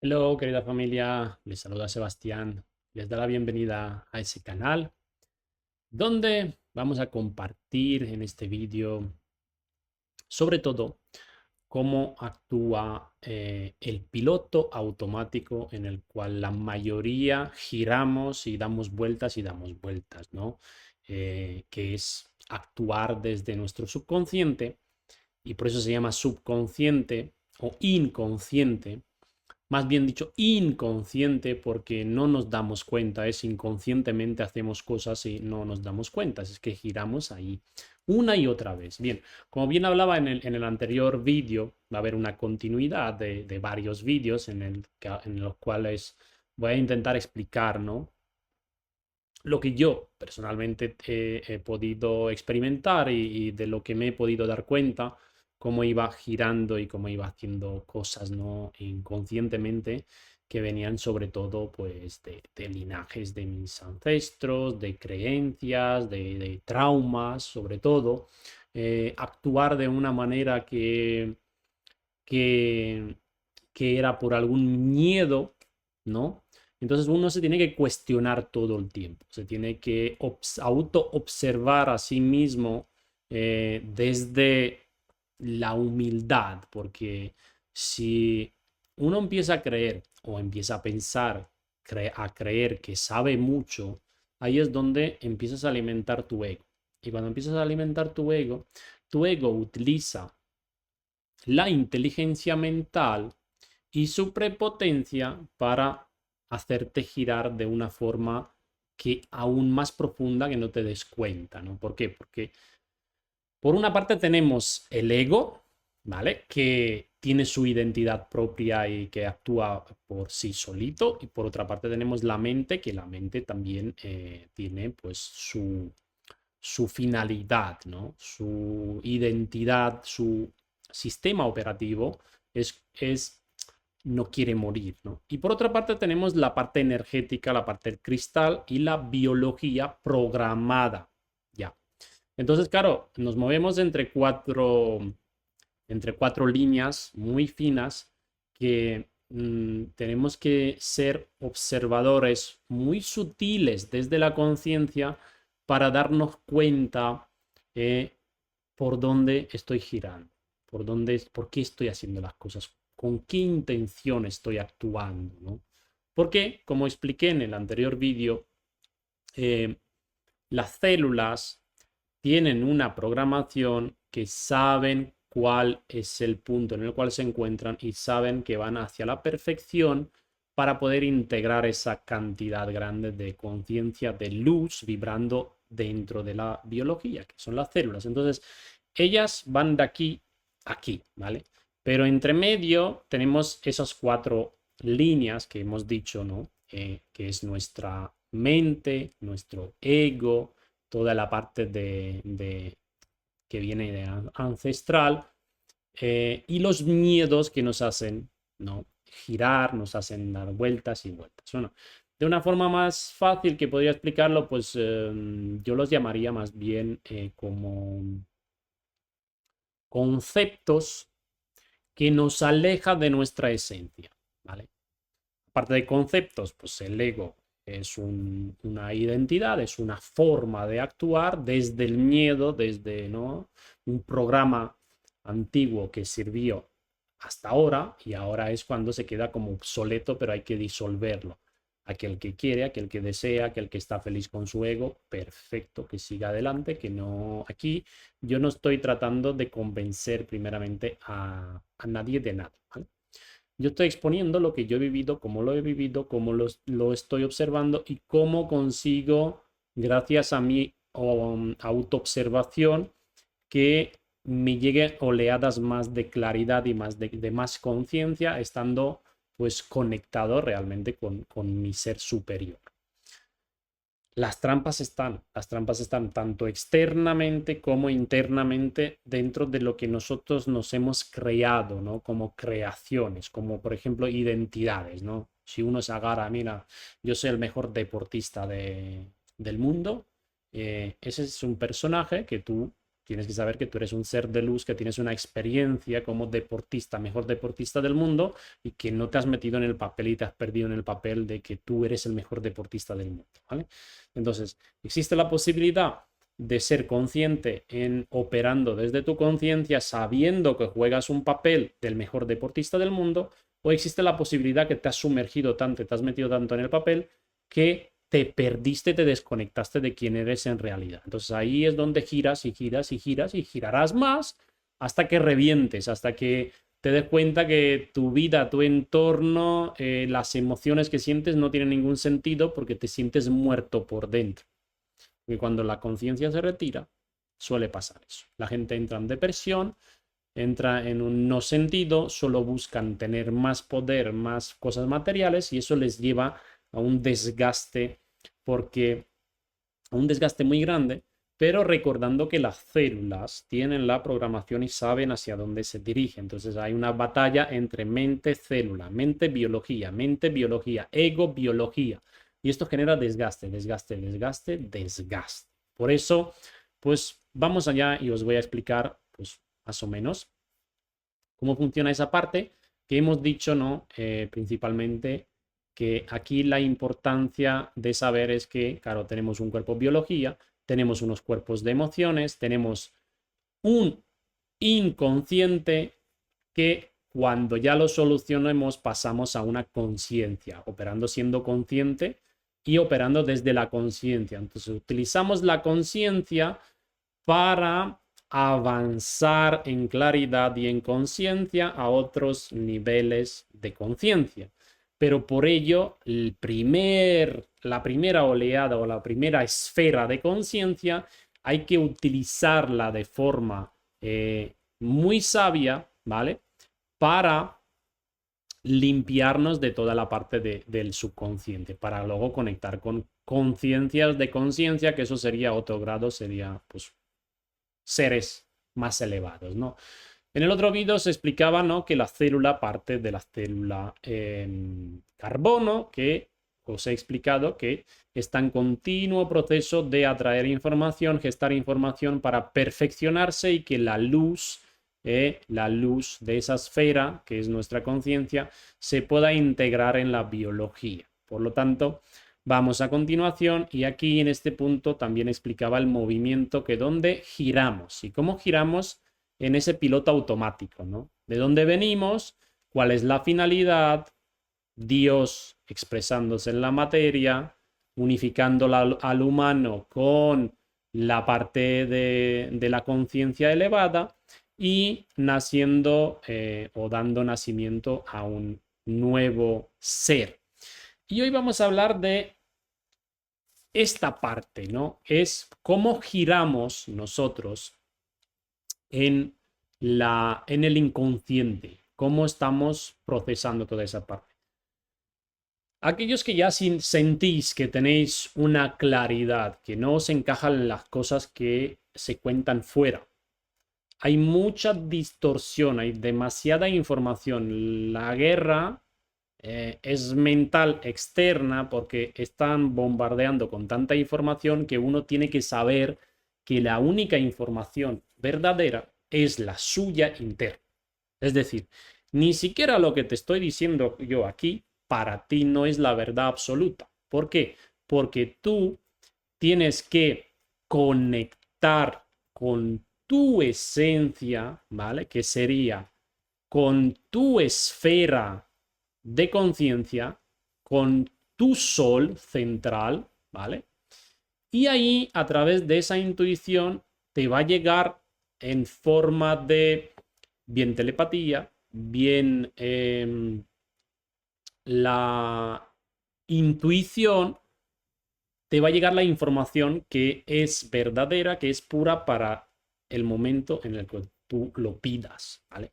Hello, querida familia, les saluda Sebastián. Les da la bienvenida a ese canal donde vamos a compartir en este vídeo sobre todo cómo actúa el piloto automático en el cual la mayoría giramos y damos vueltas, ¿no? Que es actuar desde nuestro subconsciente y por eso se llama subconsciente o inconsciente, más bien dicho, inconsciente, porque no nos damos cuenta, es inconscientemente hacemos cosas y no nos damos cuenta, es que giramos ahí una y otra vez. Bien, como bien hablaba en el anterior vídeo, va a haber una continuidad de varios vídeos en los cuales voy a intentar explicar, ¿no? Lo que yo personalmente he podido experimentar y de lo que me he podido dar cuenta, cómo iba girando y cómo iba haciendo cosas no inconscientemente que venían sobre todo pues de linajes de mis ancestros, de creencias, de traumas, sobre todo, actuar de una manera que, que era por algún miedo, ¿no? Entonces uno se tiene que cuestionar todo el tiempo, se tiene que auto-observar a sí mismo desde la humildad, porque si uno empieza a creer o empieza a pensar, a creer que sabe mucho, ahí es donde empiezas a alimentar tu ego. Y cuando empiezas a alimentar tu ego utiliza la inteligencia mental y su prepotencia para hacerte girar de una forma que aún más profunda que no te des cuenta, ¿no? ¿Por qué? Porque por una parte tenemos el ego, ¿vale? Que tiene su identidad propia y que actúa por sí solito, y por otra parte tenemos la mente, que la mente también tiene pues su finalidad, ¿no? Su identidad, su sistema operativo es no quiere morir, ¿no? Y por otra parte tenemos la parte energética, la parte del cristal y la biología programada, ya. Entonces, claro, nos movemos entre cuatro líneas muy finas que tenemos que ser observadores muy sutiles desde la conciencia para darnos cuenta eh, por dónde estoy girando, por qué estoy haciendo las cosas, con qué intención estoy actuando, ¿no? Porque, como expliqué en el anterior vídeo, eh, las células tienen una programación que saben cuál es el punto en el cual se encuentran y saben que van hacia la perfección para poder integrar esa cantidad grande de conciencia, de luz vibrando dentro de la biología, que son las células. Entonces, ellas van de aquí a aquí, ¿vale? Pero entre medio tenemos esas cuatro líneas que hemos dicho, ¿no? Que es nuestra mente, nuestro ego, toda la parte que viene de ancestral y los miedos que nos hacen, ¿no? Girar, nos hacen dar vueltas y vueltas. Bueno, de una forma más fácil que podría explicarlo, pues yo los llamaría más bien como conceptos que nos aleja de nuestra esencia, ¿vale? Aparte de conceptos, pues el ego es una identidad, es una forma de actuar desde el miedo, desde, ¿no? Un programa antiguo que sirvió hasta ahora y ahora es cuando se queda como obsoleto, pero hay que disolverlo. Aquel que quiere, aquel que desea, aquel que está feliz con su ego, perfecto, que siga adelante, que no, aquí yo no estoy tratando de convencer primeramente a nadie de nada, ¿vale? Yo estoy exponiendo lo que yo he vivido, cómo lo he vivido, cómo lo estoy observando y cómo consigo, gracias a mi autoobservación, que me lleguen oleadas más de claridad y más de más conciencia, estando pues conectado realmente con mi ser superior. Las trampas están tanto externamente como internamente dentro de lo que nosotros nos hemos creado, ¿no? Como creaciones, como por ejemplo identidades, ¿no? Si uno se agarra, mira, yo soy el mejor deportista del mundo, ese es un personaje que tú tienes que saber que tú eres un ser de luz, que tienes una experiencia como deportista, mejor deportista del mundo, y que no te has metido en el papel y te has perdido en el papel de que tú eres el mejor deportista del mundo, ¿vale? Entonces, existe la posibilidad de ser consciente en operando desde tu conciencia, sabiendo que juegas un papel del mejor deportista del mundo, o existe la posibilidad que te has sumergido tanto, te has metido tanto en el papel que te perdiste, te desconectaste de quién eres en realidad. Entonces ahí es donde giras y giras y giras y girarás más hasta que revientes, hasta que te des cuenta que tu vida, tu entorno, las emociones que sientes no tienen ningún sentido porque te sientes muerto por dentro. Y cuando la conciencia se retira, suele pasar eso. La gente entra en depresión, entra en un no sentido, solo buscan tener más poder, más cosas materiales y eso les lleva a un desgaste, porque a un desgaste muy grande, pero recordando que las células tienen la programación y saben hacia dónde se dirigen. Entonces hay una batalla entre mente-célula, mente-biología, ego-biología. Y esto genera desgaste, desgaste, desgaste, desgaste. Por eso, pues vamos allá y os voy a explicar, pues más o menos, cómo funciona esa parte que hemos dicho, ¿no? Principalmente que aquí la importancia de saber es que, claro, tenemos un cuerpo biología, tenemos unos cuerpos de emociones, tenemos un inconsciente que cuando ya lo solucionemos pasamos a una conciencia, operando siendo consciente y operando desde la conciencia. Entonces utilizamos la conciencia para avanzar en claridad y en conciencia a otros niveles de conciencia. Pero por ello, la primera oleada o la primera esfera de conciencia hay que utilizarla de forma muy sabia, ¿vale? Para limpiarnos de toda la parte del subconsciente, para luego conectar con conciencias de conciencia, que eso sería otro grado, sería pues seres más elevados, ¿no? En el otro vídeo se explicaba, ¿no?, que la célula parte de la célula carbono, que os he explicado que está en continuo proceso de atraer información, gestar información para perfeccionarse y que la luz de esa esfera, que es nuestra conciencia, se pueda integrar en la biología. Por lo tanto, vamos a continuación y aquí en este punto también explicaba el movimiento que donde giramos y cómo giramos en ese piloto automático, ¿no? De dónde venimos, cuál es la finalidad, Dios expresándose en la materia, unificando al humano con la parte de la conciencia elevada y naciendo o dando nacimiento a un nuevo ser. Y hoy vamos a hablar de esta parte, ¿no? Es cómo giramos nosotros en el inconsciente, cómo estamos procesando toda esa parte. Aquellos que ya sentís que tenéis una claridad, que no os encajan las cosas que se cuentan fuera. Hay mucha distorsión, hay demasiada información. La guerra es mental externa porque están bombardeando con tanta información que uno tiene que saber que la única información verdadera es la suya interna. Es decir, ni siquiera lo que te estoy diciendo yo aquí para ti no es la verdad absoluta. ¿Por qué? Porque tú tienes que conectar con tu esencia, ¿vale? Que sería con tu esfera de conciencia, con tu sol central, ¿vale? Y ahí, a través de esa intuición, te va a llegar en forma de bien telepatía, bien la intuición, te va a llegar la información que es verdadera, que es pura para el momento en el que tú lo pidas, ¿vale?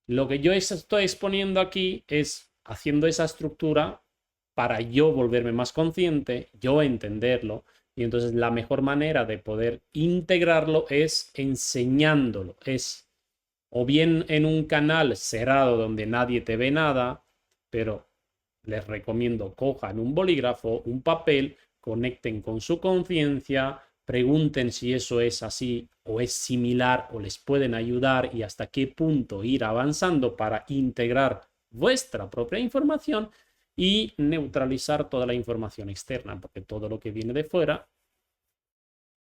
Lo que yo estoy exponiendo aquí es haciendo esa estructura para yo volverme más consciente, yo entenderlo, y entonces la mejor manera de poder integrarlo es enseñándolo, es o bien en un canal cerrado donde nadie te ve nada, pero les recomiendo cojan un bolígrafo, un papel, conecten con su conciencia, pregunten si eso es así o es similar o les pueden ayudar y hasta qué punto ir avanzando para integrar vuestra propia información y neutralizar toda la información externa, porque todo lo que viene de fuera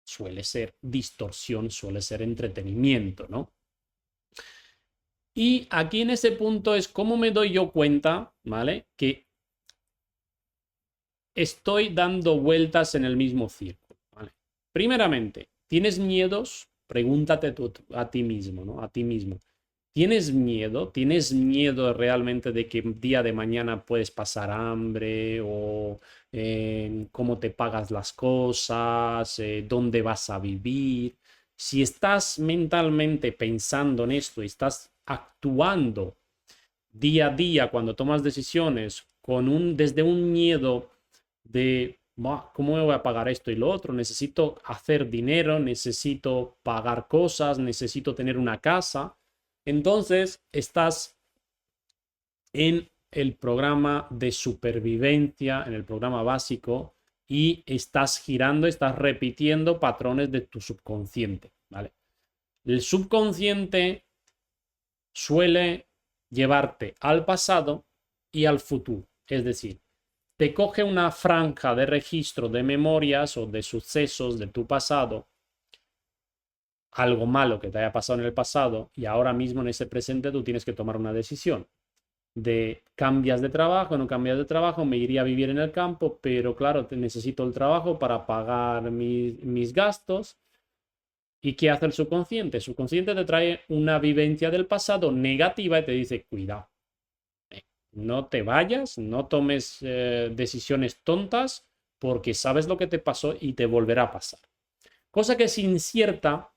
suele ser distorsión, suele ser entretenimiento, ¿no? Y aquí en ese punto es cómo me doy yo cuenta, ¿vale? Que estoy dando vueltas en el mismo círculo, ¿vale? Primeramente, ¿tienes miedos? Pregúntate tú, a ti mismo, ¿no? A ti mismo. ¿Tienes miedo? ¿Tienes miedo realmente de que día de mañana puedes pasar hambre o cómo te pagas las cosas, dónde vas a vivir? Si estás mentalmente pensando en esto y estás actuando día a día cuando tomas decisiones desde un miedo de ¿cómo me voy a pagar esto y lo otro? Necesito hacer dinero, necesito pagar cosas, necesito tener una casa. Entonces estás en el programa de supervivencia, en el programa básico, y estás girando, estás repitiendo patrones de tu subconsciente, ¿vale? El subconsciente suele llevarte al pasado y al futuro, es decir, te coge una franja de registro de memorias o de sucesos de tu pasado, algo malo que te haya pasado en el pasado, y ahora mismo en ese presente tú tienes que tomar una decisión de cambias de trabajo, no cambias de trabajo, me iría a vivir en el campo, pero claro, necesito el trabajo para pagar mis gastos. ¿Y qué hace el subconsciente? El subconsciente te trae una vivencia del pasado negativa y te dice, cuidado, no te vayas, no tomes decisiones tontas porque sabes lo que te pasó y te volverá a pasar. Cosa que es incierta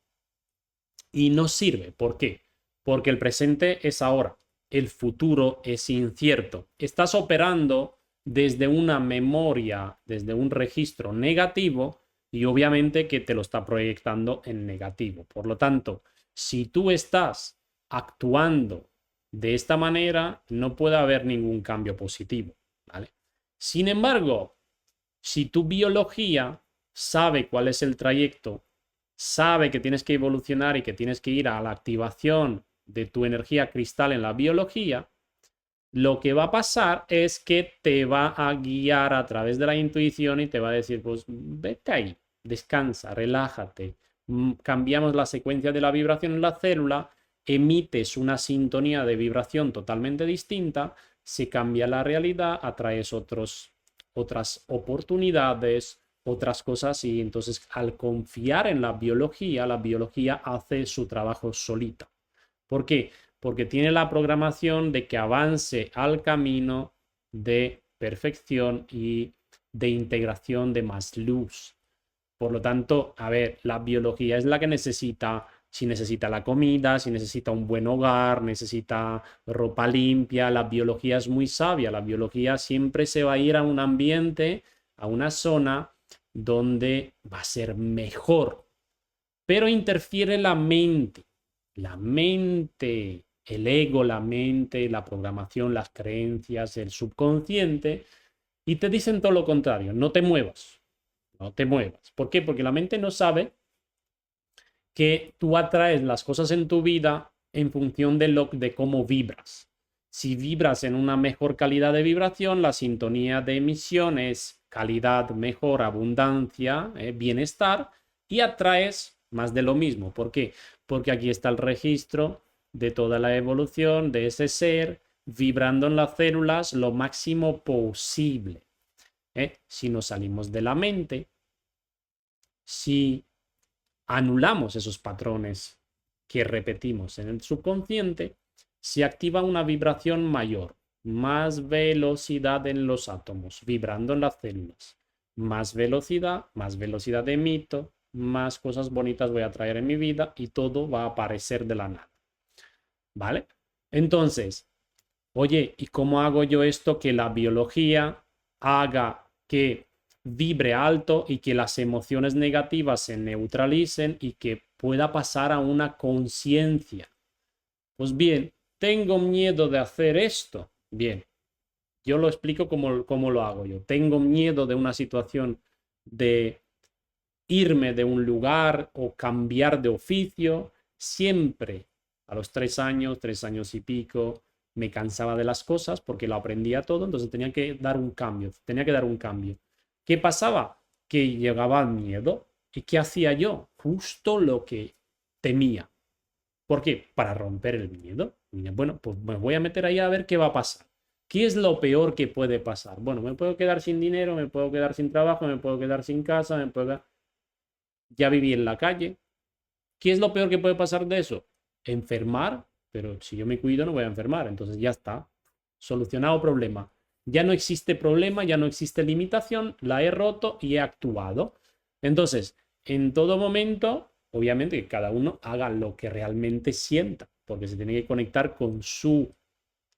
y no sirve. ¿Por qué? Porque el presente es ahora, el futuro es incierto. Estás operando desde una memoria, desde un registro negativo y obviamente que te lo está proyectando en negativo. Por lo tanto, si tú estás actuando de esta manera, no puede haber ningún cambio positivo, ¿vale? Sin embargo, si tu biología sabe cuál es el trayecto, sabe que tienes que evolucionar y que tienes que ir a la activación de tu energía cristal en la biología, lo que va a pasar es que te va a guiar a través de la intuición y te va a decir, pues vete ahí, descansa, relájate, cambiamos la secuencia de la vibración en la célula, emites una sintonía de vibración totalmente distinta, se cambia la realidad, atraes otras oportunidades, otras cosas y entonces al confiar en la biología hace su trabajo solita. ¿Por qué? Porque tiene la programación de que avance al camino de perfección y de integración de más luz. Por lo tanto, a ver, la biología es la que necesita, si necesita la comida, si necesita un buen hogar, necesita ropa limpia, la biología es muy sabia, la biología siempre se va a ir a un ambiente, a una zona donde va a ser mejor, pero interfiere la mente, el ego, la mente, la programación, las creencias, el subconsciente, y te dicen todo lo contrario, no te muevas, no te muevas. ¿Por qué? Porque la mente no sabe que tú atraes las cosas en tu vida en función de cómo vibras. Si vibras en una mejor calidad de vibración, la sintonía de emisión es calidad, mejor, abundancia, bienestar, y atraes más de lo mismo. ¿Por qué? Porque aquí está el registro de toda la evolución de ese ser vibrando en las células lo máximo posible. Si nos salimos de la mente, si anulamos esos patrones que repetimos en el subconsciente, se activa una vibración mayor, más velocidad en los átomos, vibrando en las células. Más velocidad emito, más cosas bonitas voy a traer en mi vida y todo va a aparecer de la nada. ¿Vale? Entonces, oye, ¿y cómo hago yo esto que la biología haga que vibre alto y que las emociones negativas se neutralicen y que pueda pasar a una conciencia? Pues bien, tengo miedo de hacer esto. Bien, yo lo explico cómo lo hago yo. Tengo miedo de una situación de irme de un lugar o cambiar de oficio. Siempre a los 3 años y pico, me cansaba de las cosas porque lo aprendía todo, entonces tenía que dar un cambio, tenía que dar un cambio. ¿Qué pasaba? Que llegaba el miedo. ¿Y qué hacía yo? Justo lo que temía. ¿Por qué? Para romper el miedo. Bueno, pues me voy a meter ahí a ver qué va a pasar. ¿Qué es lo peor que puede pasar? Bueno, me puedo quedar sin dinero, me puedo quedar sin trabajo, me puedo quedar sin casa, me puedo quedar... Ya viví en la calle. ¿Qué es lo peor que puede pasar de eso? Enfermar, pero si yo me cuido no voy a enfermar, entonces ya está. Solucionado problema. Ya no existe problema, ya no existe limitación, la he roto y he actuado. Entonces, en todo momento, obviamente que cada uno haga lo que realmente sienta, porque se tiene que conectar con su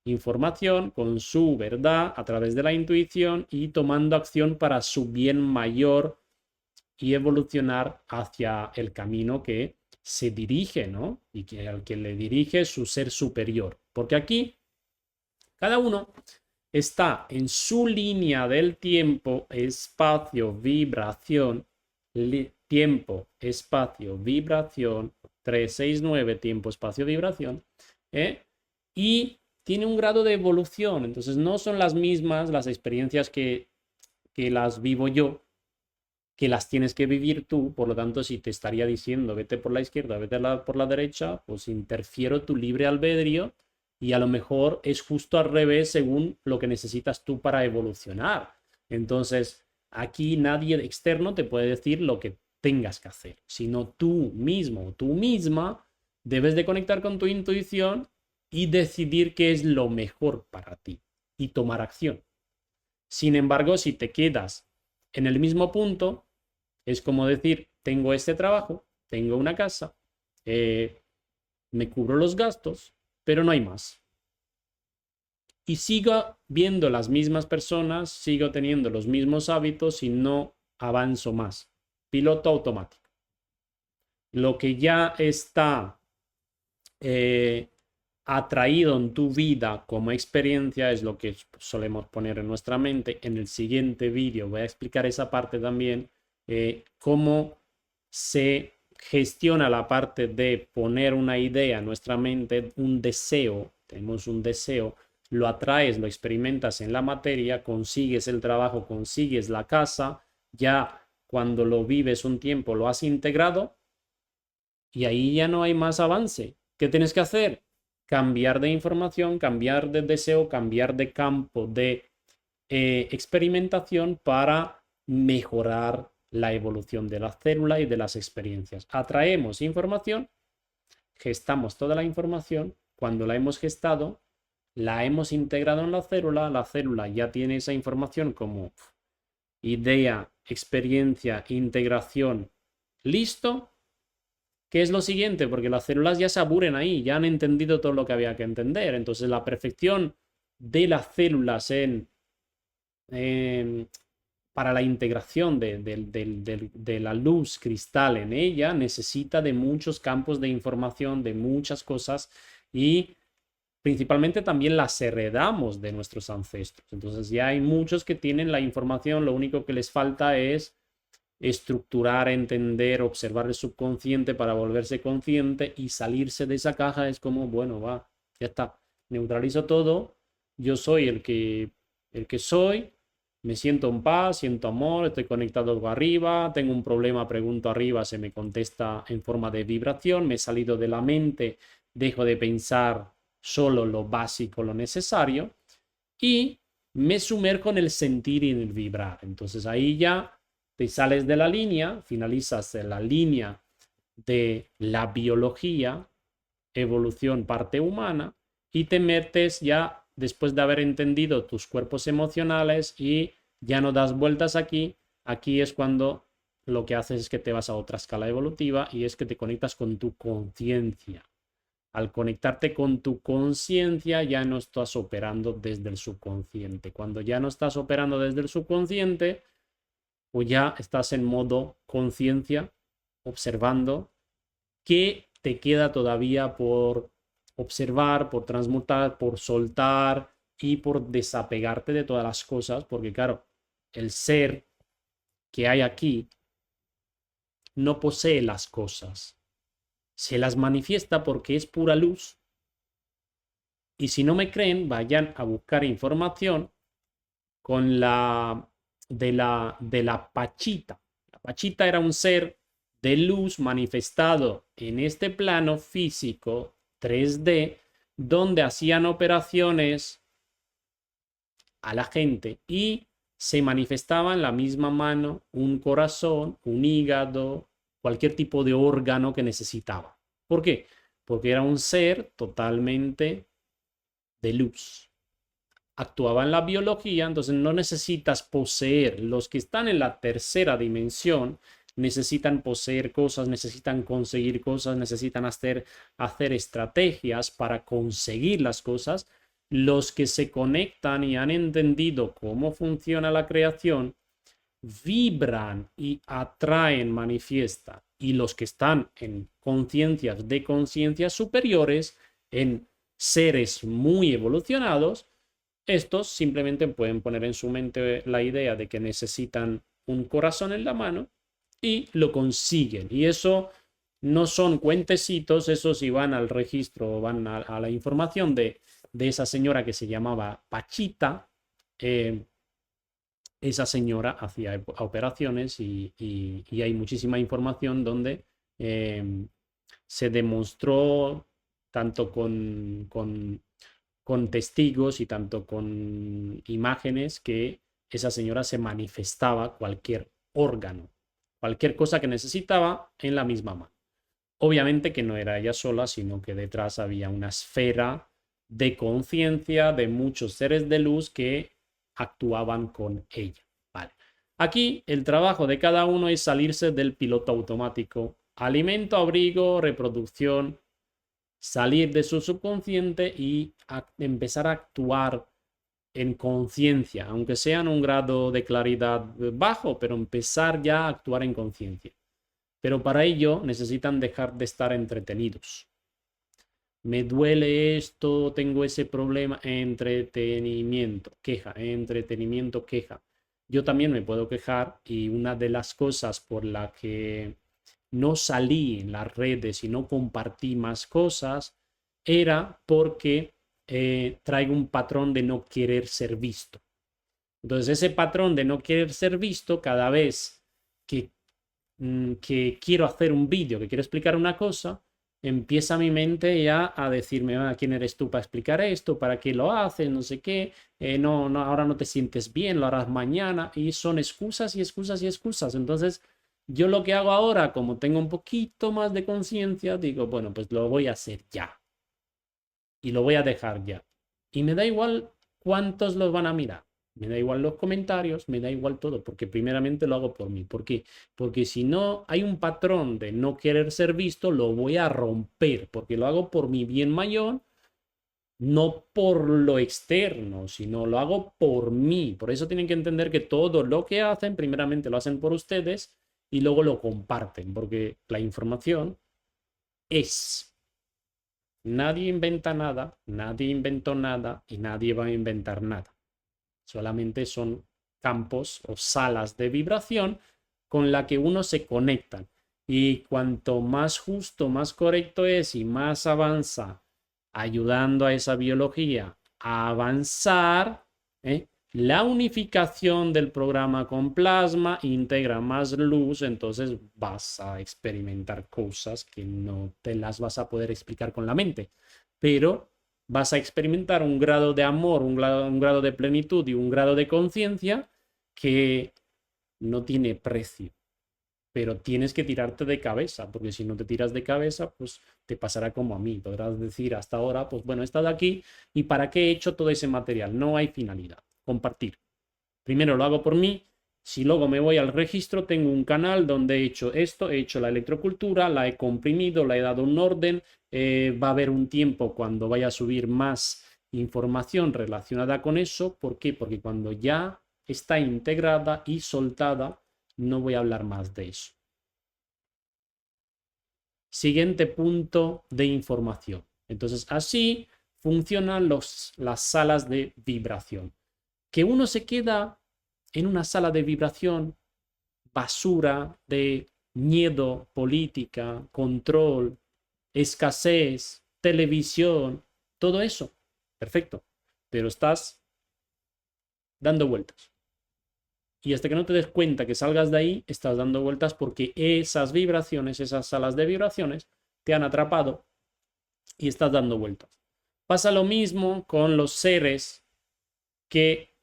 información, con su verdad, a través de la intuición y tomando acción para su bien mayor y evolucionar hacia el camino que se dirige, ¿no? Y que al que le dirige su ser superior. Porque aquí cada uno está en su línea del tiempo, espacio, vibración, tiempo, espacio, vibración, 369 tiempo, espacio, vibración, ¿eh? Y tiene un grado de evolución. Entonces no son las mismas las experiencias que las vivo yo, que las tienes que vivir tú. Por lo tanto, si te estaría diciendo vete por la izquierda, vete por la derecha, pues interfiero tu libre albedrío y a lo mejor es justo al revés según lo que necesitas tú para evolucionar. Entonces, aquí nadie externo te puede decir lo que tengas que hacer, sino tú mismo o tú misma debes de conectar con tu intuición y decidir qué es lo mejor para ti y tomar acción. Sin embargo, si te quedas en el mismo punto, es como decir, tengo este trabajo, tengo una casa, me cubro los gastos, pero no hay más. Y sigo viendo las mismas personas, sigo teniendo los mismos hábitos y no avanzo más. Piloto automático. Lo que ya está atraído en tu vida como experiencia es lo que solemos poner en nuestra mente. En el siguiente vídeo voy a explicar esa parte también, cómo se gestiona la parte de poner una idea en nuestra mente, un deseo, tenemos un deseo, lo atraes, lo experimentas en la materia, consigues el trabajo, consigues la casa, ya cuando lo vives un tiempo lo has integrado y ahí ya no hay más avance. ¿Qué tienes que hacer? Cambiar de información, cambiar de deseo, cambiar de campo de experimentación para mejorar la evolución de la célula y de las experiencias. Atraemos información, gestamos toda la información, cuando la hemos gestado, la hemos integrado en la célula ya tiene esa información como idea, experiencia, integración, listo. ¿Qué es lo siguiente? Porque las células ya se aburren ahí, ya han entendido todo lo que había que entender. Entonces la perfección de las células para la integración de la luz cristal en ella necesita de muchos campos de información, de muchas cosas y principalmente también las heredamos de nuestros ancestros. Entonces ya hay muchos que tienen la información, lo único que les falta es estructurar, entender, observar el subconsciente para volverse consciente y salirse de esa caja. Es como, bueno, va, ya está, neutralizo todo, yo soy el que soy, me siento en paz, siento amor, estoy conectado arriba, tengo un problema, pregunto arriba, se me contesta en forma de vibración, me he salido de la mente, dejo de pensar solo lo básico, lo necesario y me sumerjo en el sentir y en el vibrar. Entonces ahí ya te sales de la línea, finalizas en la línea de la biología, evolución, parte humana, y te metes ya después de haber entendido tus cuerpos emocionales y ya no das vueltas aquí. Aquí es cuando lo que haces es que te vas a otra escala evolutiva y es que te conectas con tu conciencia. Al conectarte con tu conciencia ya no estás operando desde el subconsciente. Cuando ya no estás operando desde el subconsciente, o ya estás en modo conciencia, observando qué te queda todavía por observar, por transmutar, por soltar y por desapegarte de todas las cosas, porque claro, el ser que hay aquí no posee las cosas. Se las manifiesta porque es pura luz. Y si no me creen, vayan a buscar información con de la Pachita. La Pachita era un ser de luz manifestado en este plano físico 3D, donde hacían operaciones a la gente y se manifestaba en la misma mano un corazón, un hígado, cualquier tipo de órgano que necesitaba. ¿Por qué? Porque era un ser totalmente de luz. Actuaba en la biología, entonces no necesitas poseer. Los que están en la tercera dimensión necesitan poseer cosas, necesitan conseguir cosas, necesitan hacer estrategias para conseguir las cosas. Los que se conectan y han entendido cómo funciona la creación, vibran y atraen, manifiestan. Y los que están en conciencias de conciencias superiores, en seres muy evolucionados, estos simplemente pueden poner en su mente la idea de que necesitan un corazón en la mano y lo consiguen. Y eso no son cuentecitos, eso sí van al registro, van a la información de esa señora que se llamaba Pachita. Esa señora hacía operaciones y hay muchísima información donde se demostró tanto con testigos y tanto con imágenes que esa señora se manifestaba cualquier órgano, cualquier cosa que necesitaba en la misma mano. Obviamente que no era ella sola, sino que detrás había una esfera de conciencia de muchos seres de luz que actuaban con ella. Vale. Aquí el trabajo de cada uno es salirse del piloto automático. Alimento, abrigo, reproducción, salir de su subconsciente y empezar a actuar en conciencia, aunque sea en un grado de claridad bajo, pero empezar ya a actuar en conciencia. Pero para ello necesitan dejar de estar entretenidos. Me duele esto, tengo ese problema, entretenimiento, queja, entretenimiento, queja. Yo también me puedo quejar y una de las cosas por la que no salí en las redes y no compartí más cosas era porque traigo un patrón de no querer ser visto. Entonces ese patrón de no querer ser visto, cada vez que quiero hacer un vídeo, que quiero explicar una cosa, empieza mi mente ya a decirme, ¿quién eres tú para explicar esto? ¿Para qué lo haces? No sé qué. No, ahora no te sientes bien, lo harás mañana. Y son excusas y excusas y excusas. Entonces, yo lo que hago ahora, como tengo un poquito más de conciencia, digo, bueno, pues lo voy a hacer ya. Y lo voy a dejar ya. Y me da igual cuántos los van a mirar. Me da igual los comentarios, me da igual todo, porque primeramente lo hago por mí. ¿Por qué? Porque si no hay un patrón de no querer ser visto, lo voy a romper, porque lo hago por mi bien mayor, no por lo externo, sino lo hago por mí. Por eso tienen que entender que todo lo que hacen, primeramente lo hacen por ustedes y luego lo comparten, porque la información es. Nadie inventa nada, nadie inventó nada y nadie va a inventar nada. Solamente son campos o salas de vibración con la que uno se conecta. Y cuanto más justo, más correcto es y más avanza ayudando a esa biología a avanzar, la unificación del programa con plasma integra más luz, entonces vas a experimentar cosas que no te las vas a poder explicar con la mente, pero vas a experimentar un grado de amor, un grado de plenitud y un grado de conciencia que no tiene precio. Pero tienes que tirarte de cabeza, porque si no te tiras de cabeza, pues te pasará como a mí. Podrás decir hasta ahora, pues bueno, he estado aquí y ¿para qué he hecho todo ese material? No hay finalidad. Compartir. Primero lo hago por mí. Si luego me voy al registro, tengo un canal donde he hecho esto, he hecho la electrocultura, la he comprimido, la he dado un orden. Va a haber un tiempo cuando vaya a subir más información relacionada con eso. ¿Por qué? Porque cuando ya está integrada y soltada, no voy a hablar más de eso. Siguiente punto de información. Entonces, así funcionan las salas de vibración. Que uno se queda en una sala de vibración basura de miedo, política, control, escasez, televisión, todo eso. Perfecto. Pero estás dando vueltas. Y hasta que no te des cuenta que salgas de ahí, estás dando vueltas porque esas vibraciones, esas salas de vibraciones, te han atrapado y estás dando vueltas. Pasa lo mismo con los seres que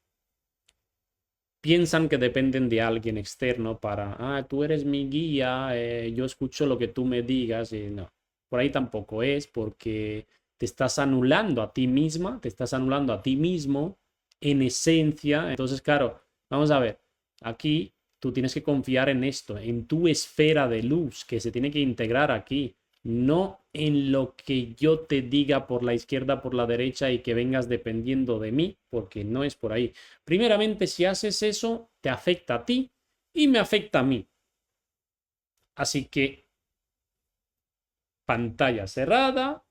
piensan que dependen de alguien externo para, tú eres mi guía, yo escucho lo que tú me digas y no. Por ahí tampoco es porque te estás anulando a ti misma, te estás anulando a ti mismo en esencia. Entonces, claro, vamos a ver, aquí tú tienes que confiar en esto, en tu esfera de luz que se tiene que integrar aquí, no en lo que yo te diga por la izquierda, por la derecha y que vengas dependiendo de mí, porque no es por ahí. Primeramente, si haces eso, te afecta a ti y me afecta a mí. Así que pantalla cerrada,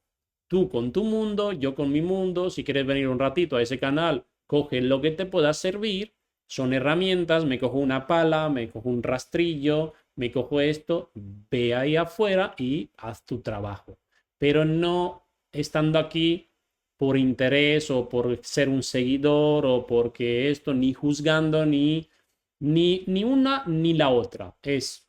tú con tu mundo, yo con mi mundo. Si quieres venir un ratito a ese canal, coge lo que te pueda servir. Son herramientas, me cojo una pala, me cojo un rastrillo, me cojo esto, ve ahí afuera y haz tu trabajo. Pero no estando aquí por interés o por ser un seguidor o porque esto, ni juzgando ni una ni la otra. Es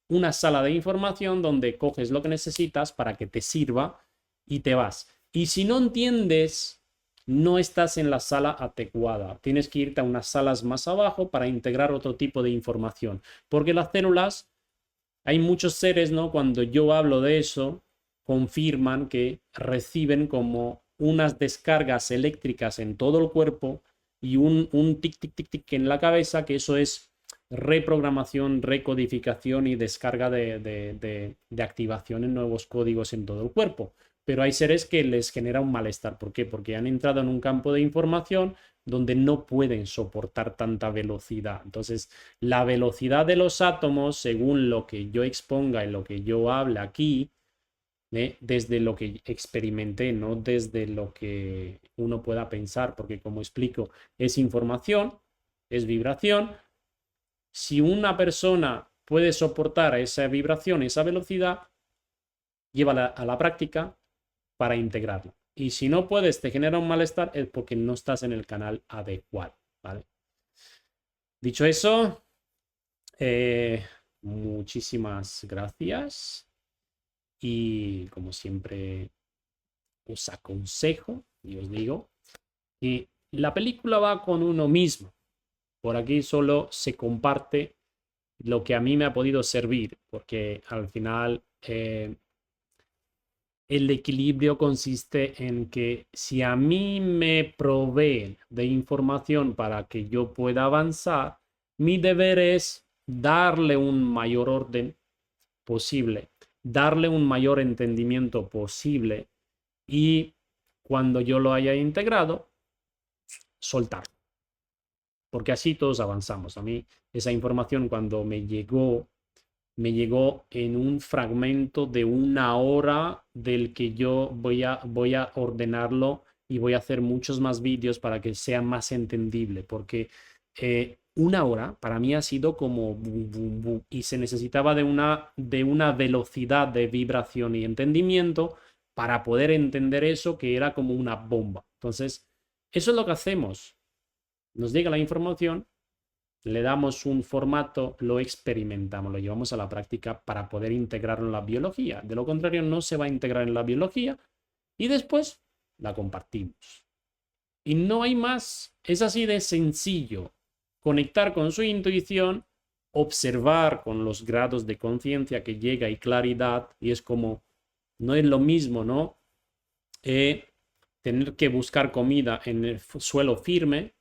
una sala de información donde coges lo que necesitas para que te sirva y te vas. Y si no entiendes, no estás en la sala adecuada. Tienes que irte a unas salas más abajo para integrar otro tipo de información. Porque las células, hay muchos seres, ¿no? Cuando yo hablo de eso, confirman que reciben como unas descargas eléctricas en todo el cuerpo y un tic, tic, tic, tic en la cabeza, que eso es reprogramación, recodificación y descarga de activación en nuevos códigos en todo el cuerpo. Pero hay seres que les genera un malestar. ¿Por qué? Porque han entrado en un campo de información donde no pueden soportar tanta velocidad. Entonces, la velocidad de los átomos, según lo que yo exponga y lo que yo hable aquí, desde lo que experimenté, no desde lo que uno pueda pensar, porque como explico, es información, es vibración. Si una persona puede soportar esa vibración, esa velocidad, llévala a la práctica para integrarla. Y si no puedes, te genera un malestar, es porque no estás en el canal adecuado, ¿vale? Dicho eso, muchísimas gracias y como siempre os aconsejo y os digo que la película va con uno mismo. Por aquí solo se comparte lo que a mí me ha podido servir, porque al final el equilibrio consiste en que si a mí me proveen de información para que yo pueda avanzar, mi deber es darle un mayor orden posible, darle un mayor entendimiento posible y cuando yo lo haya integrado, soltar. Porque así todos avanzamos. A mí esa información cuando me llegó en un fragmento de una hora del que yo voy a ordenarlo y voy a hacer muchos más vídeos para que sea más entendible, porque una hora para mí ha sido como boom, boom, boom, y se necesitaba de una velocidad de vibración y entendimiento para poder entender eso que era como una bomba. Entonces, eso es lo que hacemos. Nos llega la información, le damos un formato, lo experimentamos, lo llevamos a la práctica para poder integrarlo en la biología. De lo contrario, no se va a integrar en la biología y después la compartimos. Y no hay más. Es así de sencillo. Conectar con su intuición, observar con los grados de conciencia que llega y claridad, y es como, no es lo mismo, ¿no? Tener que buscar comida en el suelo firme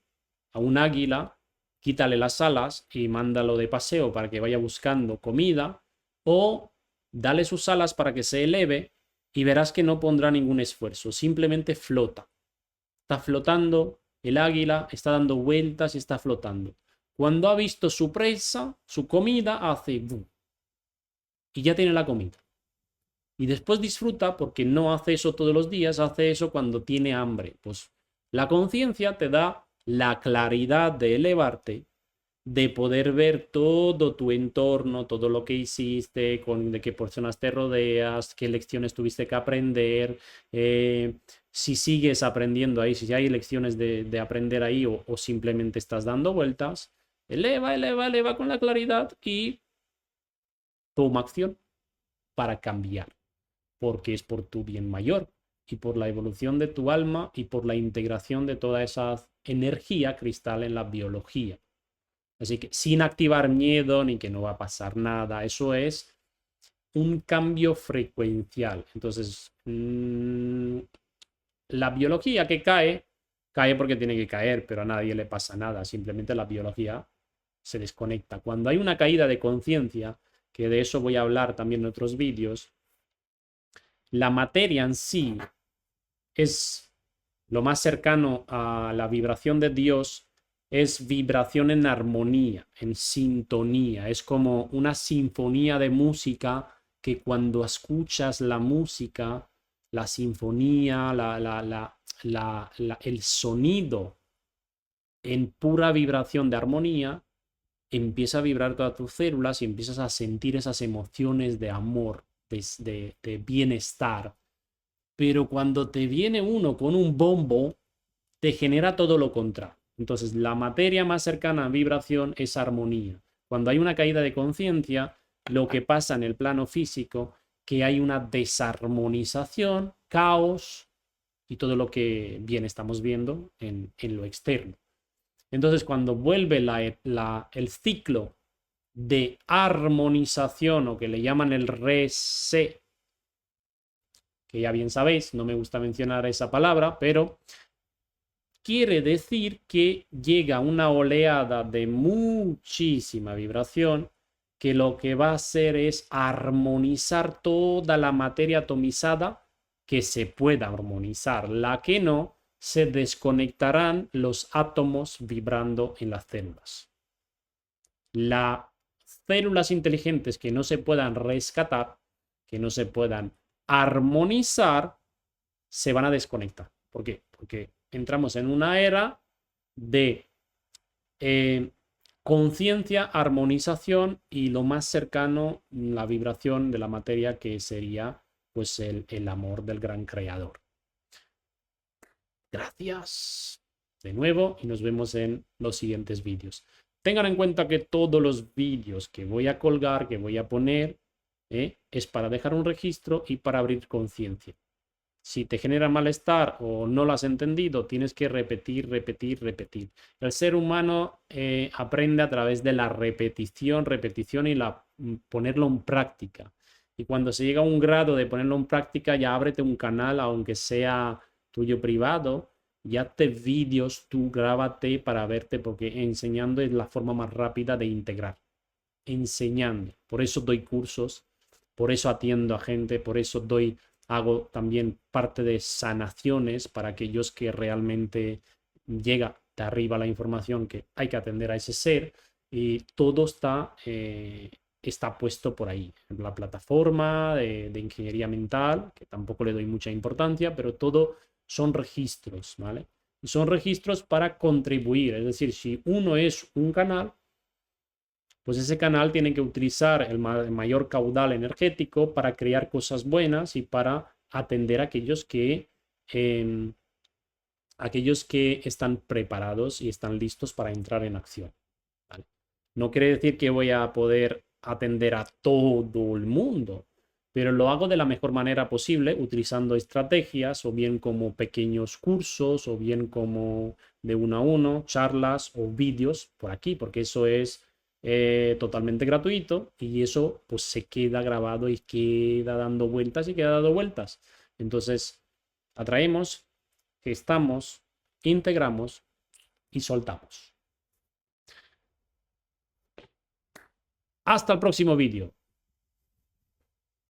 a un águila, quítale las alas y mándalo de paseo para que vaya buscando comida, o dale sus alas para que se eleve y verás que no pondrá ningún esfuerzo, simplemente flota. Está flotando, el águila está dando vueltas y está flotando. Cuando ha visto su presa, su comida, hace ¡bum! Y ya tiene la comida. Y después disfruta porque no hace eso todos los días, hace eso cuando tiene hambre. Pues la conciencia te da la claridad de elevarte de poder ver todo tu entorno, todo lo que hiciste, de qué personas te rodeas, qué lecciones tuviste que aprender, si sigues aprendiendo ahí, si hay lecciones de aprender ahí o simplemente estás dando vueltas, eleva, eleva, eleva con la claridad y toma acción para cambiar, porque es por tu bien mayor y por la evolución de tu alma y por la integración de toda esa energía cristal en la biología. Así que sin activar miedo ni que no va a pasar nada, eso es un cambio frecuencial. Entonces, la biología que cae, cae porque tiene que caer, pero a nadie le pasa nada, simplemente la biología se desconecta. Cuando hay una caída de conciencia, que de eso voy a hablar también en otros vídeos, la materia en sí es lo más cercano a la vibración de Dios, es vibración en armonía, en sintonía. Es como una sinfonía de música que cuando escuchas la música, la sinfonía, el sonido en pura vibración de armonía, empieza a vibrar todas tus células y empiezas a sentir esas emociones de amor, de bienestar. Pero cuando te viene uno con un bombo, te genera todo lo contrario. Entonces, la materia más cercana a vibración es armonía. Cuando hay una caída de conciencia, lo que pasa en el plano físico, que hay una desarmonización, caos y todo lo que bien estamos viendo en lo externo. Entonces, cuando vuelve el ciclo de armonización o que le llaman el reset, que ya bien sabéis, no me gusta mencionar esa palabra, pero quiere decir que llega una oleada de muchísima vibración que lo que va a hacer es armonizar toda la materia atomizada que se pueda armonizar. La que no, se desconectarán los átomos vibrando en las células. Las células inteligentes que no se puedan rescatar, que no se puedan armonizar, se van a desconectar. ¿Por qué? Porque entramos en una era de conciencia, armonización y lo más cercano, la vibración de la materia que sería pues el amor del gran creador. Gracias de nuevo y nos vemos en los siguientes vídeos. Tengan en cuenta que todos los vídeos que voy a colgar, que voy a poner, es para dejar un registro y para abrir conciencia. Si te genera malestar o no lo has entendido, tienes que repetir, repetir, repetir. El ser humano aprende a través de la repetición, repetición y ponerlo en práctica. Y cuando se llega a un grado de ponerlo en práctica, ya ábrete un canal, aunque sea tuyo privado, y hazte vídeos, tú grábate para verte, porque enseñando es la forma más rápida de integrar. Enseñando. Por eso doy cursos, por eso atiendo a gente, por eso hago también parte de sanaciones para aquellos que realmente llega de arriba la información que hay que atender a ese ser y todo está puesto por ahí, en la plataforma de ingeniería mental, que tampoco le doy mucha importancia, pero todo son registros, ¿vale? Y son registros para contribuir, es decir, si uno es un canal, pues ese canal tiene que utilizar el mayor caudal energético para crear cosas buenas y para atender a aquellos que están preparados y están listos para entrar en acción. ¿Vale? No quiere decir que voy a poder atender a todo el mundo, pero lo hago de la mejor manera posible utilizando estrategias o bien como pequeños cursos o bien como de uno a uno, charlas o vídeos por aquí, porque eso es totalmente gratuito y eso pues se queda grabado y queda dando vueltas y queda dando vueltas. Entonces, atraemos, gestamos, integramos y soltamos. Hasta el próximo vídeo.